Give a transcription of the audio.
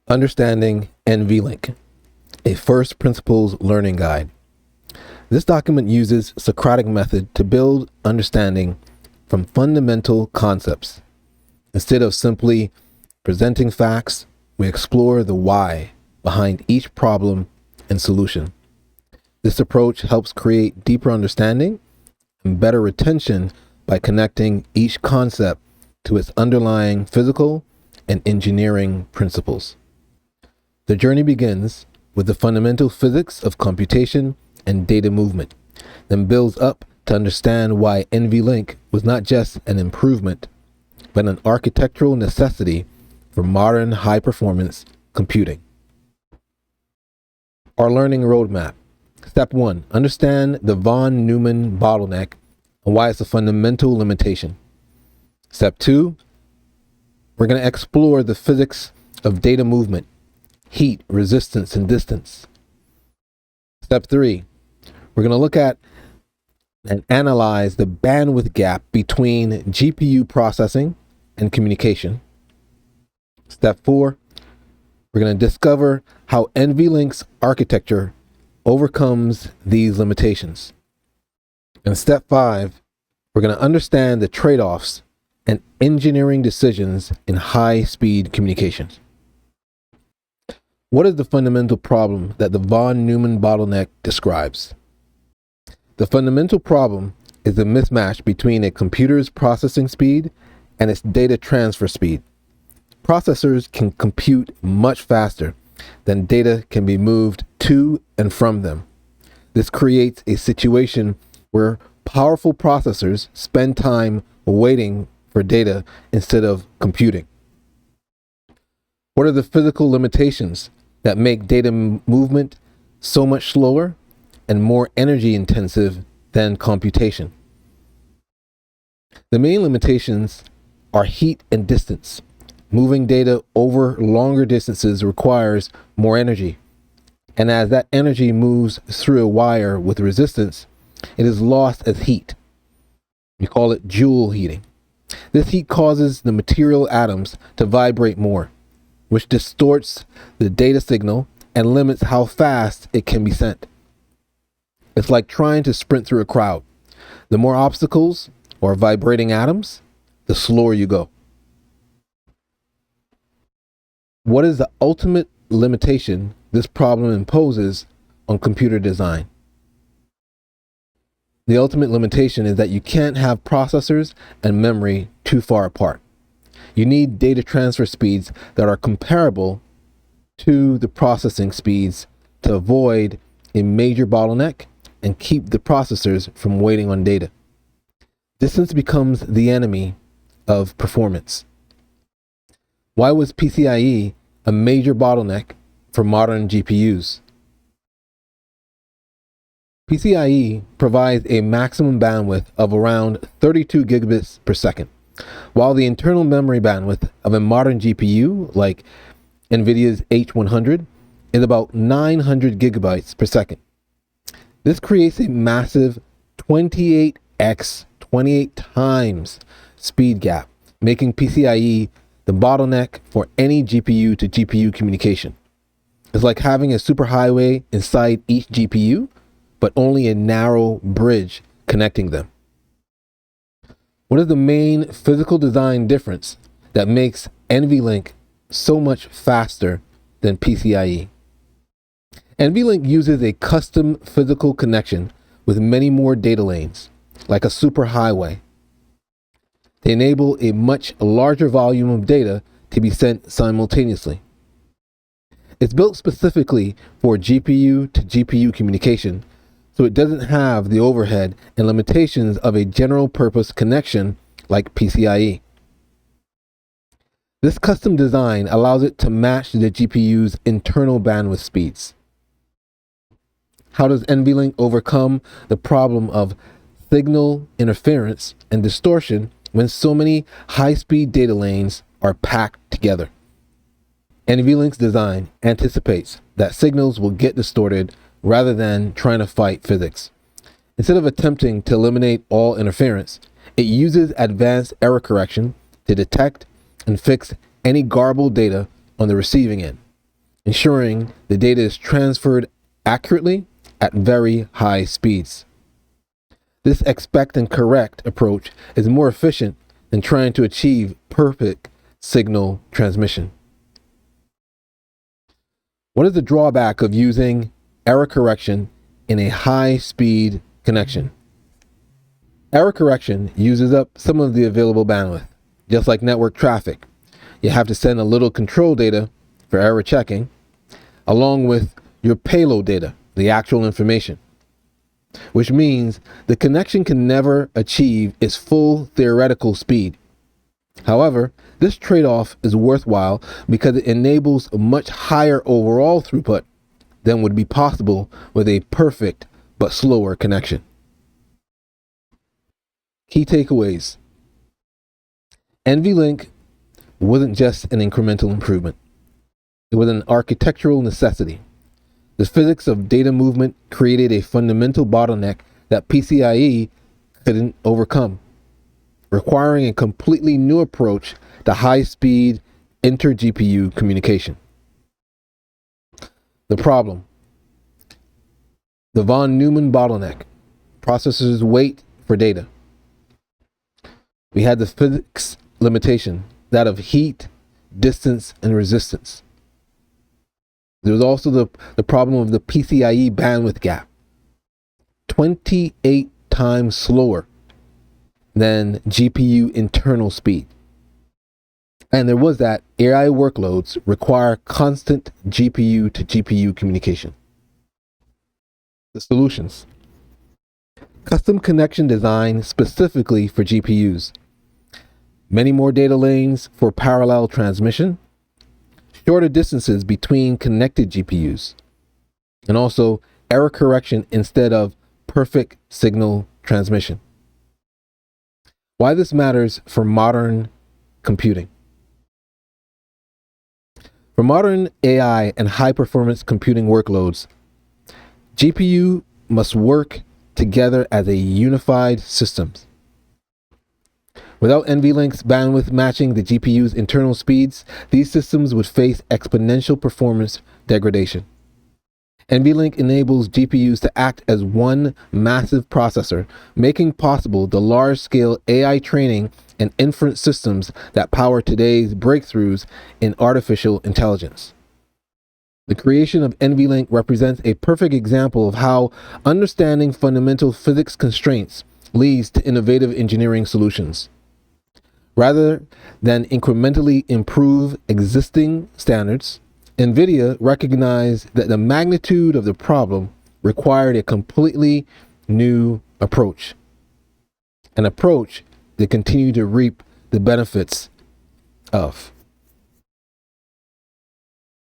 Understanding NVLink, a first principles learning guide. This document uses Socratic method to build understanding from fundamental concepts. Instead of simply presenting facts, we explore the why behind each problem and solution. This approach helps create deeper understanding and better retention by connecting each concept to its underlying physical and engineering principles. The journey begins with the fundamental physics of computation and data movement, then builds up to understand why NVLink was not just an improvement, but an architectural necessity for modern high-performance computing. Our learning roadmap. Step 1, understand the von Neumann bottleneck and why it's a fundamental limitation. Step 2, we're going to explore the physics of data movement, heat, resistance, and distance. Step 3, we're going to look at and analyze the bandwidth gap between GPU processing and communication. Step 4, we're going to discover how NVLink's architecture overcomes these limitations. And step 5, we're going to understand the trade-offs and engineering decisions in high-speed communications. What is the fundamental problem that the von Neumann bottleneck describes? The fundamental problem is the mismatch between a computer's processing speed and its data transfer speed. Processors can compute much faster than data can be moved to and from them. This creates a situation where powerful processors spend time waiting for data instead of computing. What are the physical limitations that make data movement so much slower and more energy intensive than computation? The main limitations are heat and distance. Moving data over longer distances requires more energy. And as that energy moves through a wire with resistance, it is lost as heat. We call it joule heating. This heat causes the material atoms to vibrate more, which distorts the data signal and limits how fast it can be sent. It's like trying to sprint through a crowd. The more obstacles or vibrating atoms, the slower you go. What is the ultimate limitation this problem imposes on computer design? The ultimate limitation is that you can't have processors and memory too far apart. You need data transfer speeds that are comparable to the processing speeds to avoid a major bottleneck and keep the processors from waiting on data. Distance becomes the enemy of performance. Why was PCIe a major bottleneck for modern GPUs? PCIe provides a maximum bandwidth of around 32 gigabits per second, while the internal memory bandwidth of a modern GPU, like NVIDIA's H100, is about 900 gigabytes per second. This creates a massive 28 times speed gap, making PCIe the bottleneck for any GPU to GPU communication. It's like having a superhighway inside each GPU, but only a narrow bridge connecting them. What is the main physical design difference that makes NVLink so much faster than PCIe? NVLink uses a custom physical connection with many more data lanes, like a superhighway. They enable a much larger volume of data to be sent simultaneously. It's built specifically for GPU to GPU communication, so it doesn't have the overhead and limitations of a general purpose connection like PCIe. This custom design allows it to match the GPU's internal bandwidth speeds. How does NVLink overcome the problem of signal interference and distortion when so many high-speed data lanes are packed together? NVLink's design anticipates that signals will get distorted rather than trying to fight physics. Instead of attempting to eliminate all interference, it uses advanced error correction to detect and fix any garbled data on the receiving end. ensuring the data is transferred accurately at very high speeds. This expect and correct approach is more efficient than trying to achieve perfect signal transmission. What is the drawback of using error correction in a high-speed connection? Error correction uses up some of the available bandwidth. Just like network traffic, you have to send a little control data for error checking, along with your payload data, the actual information, which means the connection can never achieve its full theoretical speed. However, this trade-off is worthwhile because it enables a much higher overall throughput than would be possible with a perfect but slower connection. Key takeaways. NVLink wasn't just an incremental improvement. It was an architectural necessity. The physics of data movement created a fundamental bottleneck that PCIe couldn't overcome, requiring a completely new approach to high-speed inter-GPU communication. The problem: the von Neumann bottleneck. Processors wait for data. We had the physics limitation, that of heat, distance, and resistance. There was also the problem of the PCIe bandwidth gap, 28 times slower than GPU internal speed. And there was that AI workloads require constant GPU to GPU communication. The solutions: custom connection design specifically for GPUs, many more data lanes for parallel transmission, shorter distances between connected GPUs, and also error correction instead of perfect signal transmission. Why this matters for modern computing. For modern AI and high-performance computing workloads, GPU must work together as a unified system. Without NVLink's bandwidth matching the GPU's internal speeds, these systems would face exponential performance degradation. NVLink enables GPUs to act as one massive processor, making possible the large-scale AI training and inference systems that power today's breakthroughs in artificial intelligence. The creation of NVLink represents a perfect example of how understanding fundamental physics constraints leads to innovative engineering solutions. Rather than incrementally improve existing standards, NVIDIA recognized that the magnitude of the problem required a completely new approach, an approach they continue to reap the benefits of.